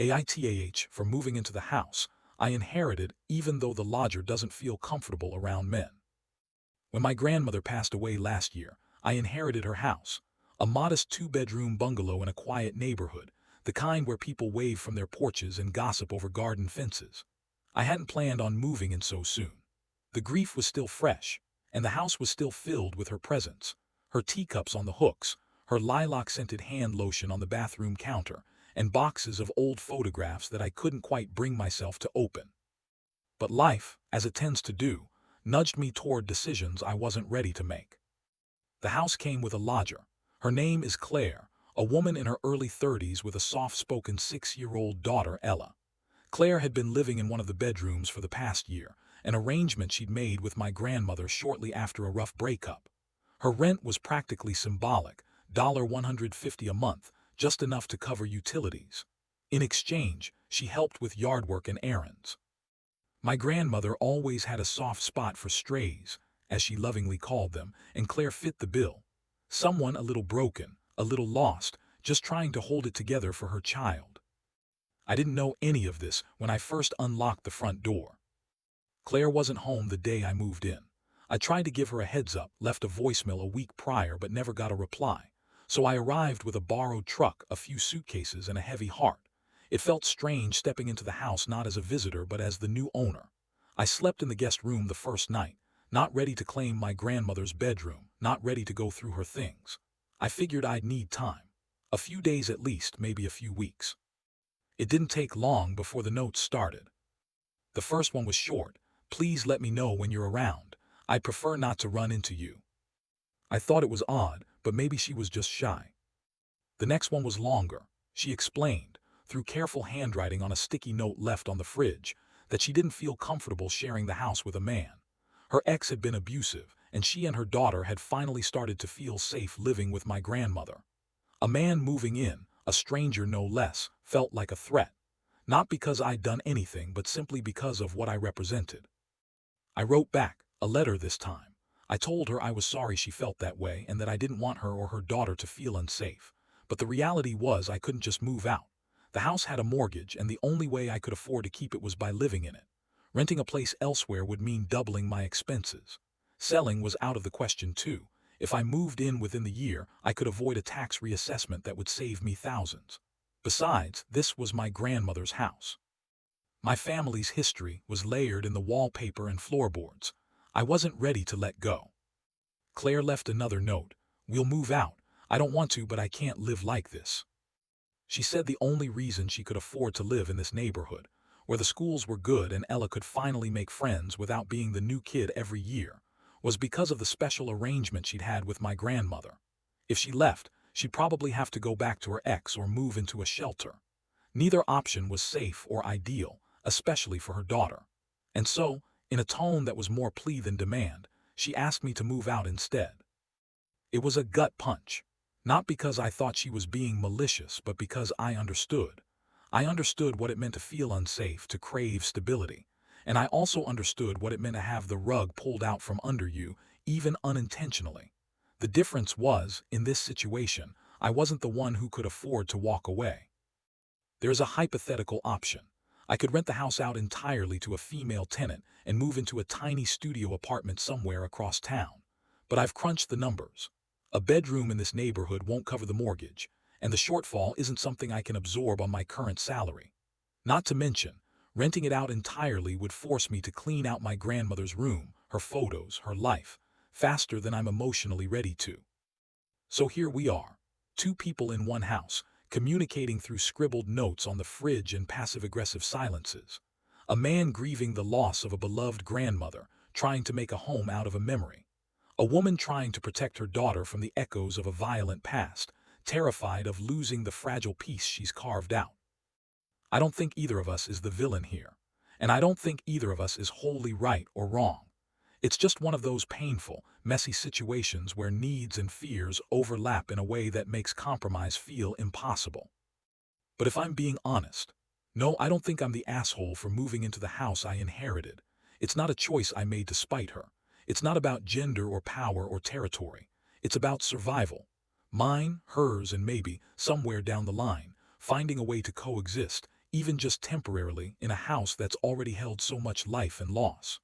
AITAH for moving into the house I inherited, even though the lodger doesn't feel comfortable around men. When my grandmother passed away last year, I inherited her house, a modest 2-bedroom bungalow in a quiet neighborhood, the kind where people wave from their porches and gossip over garden fences. I hadn't planned on moving in so soon. The grief was still fresh, and the house was still filled with her presence, her teacups on the hooks, her lilac-scented hand lotion on the bathroom counter, and boxes of old photographs that I couldn't quite bring myself to open. But life, as it tends to do, nudged me toward decisions I wasn't ready to make. The house came with a lodger. Her name is Claire, a woman in her early 30s with a soft-spoken 6-year-old daughter, Ella. Claire had been living in one of the bedrooms for the past year, an arrangement she'd made with my grandmother shortly after a rough breakup. Her rent was practically symbolic, $150 a month, just enough to cover utilities. In exchange, she helped with yard work and errands. My grandmother always had a soft spot for strays, as she lovingly called them, and Claire fit the bill. Someone a little broken, a little lost, just trying to hold it together for her child. I didn't know any of this when I first unlocked the front door. Claire wasn't home the day I moved in. I tried to give her a heads up, left a voicemail a week prior but never got a reply. So I arrived with a borrowed truck, a few suitcases, and a heavy heart. It felt strange stepping into the house not as a visitor but as the new owner. I slept in the guest room the first night, not ready to claim my grandmother's bedroom, not ready to go through her things. I figured I'd need time. A few days at least, maybe a few weeks. It didn't take long before the notes started. The first one was short. Please let me know when you're around. I'd prefer not to run into you. I thought it was odd, but maybe she was just shy. The next one was longer. She explained, through careful handwriting on a sticky note left on the fridge, that she didn't feel comfortable sharing the house with a man. Her ex had been abusive, and she and her daughter had finally started to feel safe living with my grandmother. A man moving in, a stranger no less, felt like a threat. Not because I'd done anything, but simply because of what I represented. I wrote back, a letter this time. I told her I was sorry she felt that way and that I didn't want her or her daughter to feel unsafe. But the reality was I couldn't just move out. The house had a mortgage, and the only way I could afford to keep it was by living in it. Renting a place elsewhere would mean doubling my expenses. Selling was out of the question too. If I moved in within the year, I could avoid a tax reassessment that would save me thousands. Besides, this was my grandmother's house. My family's history was layered in the wallpaper and floorboards. I wasn't ready to let go. Claire left another note. We'll move out. I don't want to, but I can't live like this. She said the only reason she could afford to live in this neighborhood, where the schools were good and Ella could finally make friends without being the new kid every year, was because of the special arrangement she'd had with my grandmother. If she left, she'd probably have to go back to her ex or move into a shelter. Neither option was safe or ideal, especially for her daughter. And so, in a tone that was more plea than demand, she asked me to move out instead. It was a gut punch. Not because I thought she was being malicious, but because I understood. I understood what it meant to feel unsafe, to crave stability. And I also understood what it meant to have the rug pulled out from under you, even unintentionally. The difference was, in this situation, I wasn't the one who could afford to walk away. There's a hypothetical option. I could rent the house out entirely to a female tenant and move into a tiny studio apartment somewhere across town. But I've crunched the numbers. A bedroom in this neighborhood won't cover the mortgage, and the shortfall isn't something I can absorb on my current salary. Not to mention, renting it out entirely would force me to clean out my grandmother's room, her photos, her life, faster than I'm emotionally ready to. So here we are, two people in one house, communicating through scribbled notes on the fridge and passive-aggressive silences. A man grieving the loss of a beloved grandmother, trying to make a home out of a memory. A woman trying to protect her daughter from the echoes of a violent past, terrified of losing the fragile piece she's carved out. I don't think either of us is the villain here, and I don't think either of us is wholly right or wrong. It's just one of those painful, messy situations where needs and fears overlap in a way that makes compromise feel impossible. But if I'm being honest, no, I don't think I'm the asshole for moving into the house I inherited. It's not a choice I made to spite her. It's not about gender or power or territory. It's about survival. Mine, hers, and maybe, somewhere down the line, finding a way to coexist, even just temporarily, in a house that's already held so much life and loss.